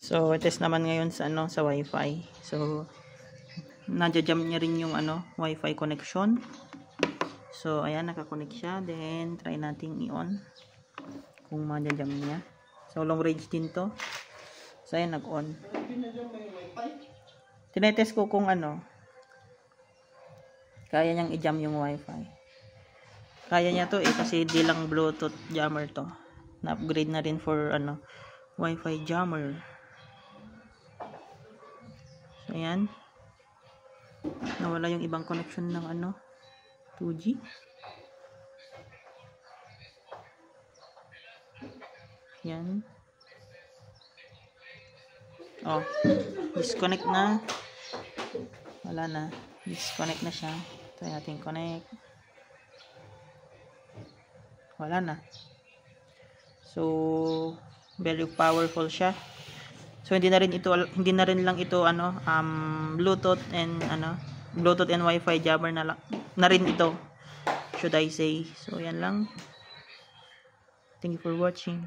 So, test naman ngayon sa ano, sa Wi-Fi. So, nadya-jam niya rin yung ano, Wi-Fi connection. So, ayan, nakakonect siya. Then, try nating i-on kung madya-jam niya. So, long range din to. So, ayan, nag-on. Tinetest ko kung ano, kaya niyang i-jam yung Wi-Fi. Kaya niya to kasi di lang Bluetooth jammer to. Na-upgrade na rin for ano, Wi-Fi jammer. So, ayan. Nawala yung ibang connection ng ano, 2G. Yan. Oh, disconnect na. Wala na. Disconnect na siya. Try natin connect. Wala na. So, very powerful siya. So, hindi na rin lang ito ano, Bluetooth and Wi-Fi jammer na rin ito. Should I say. So, yan lang. Thank you for watching.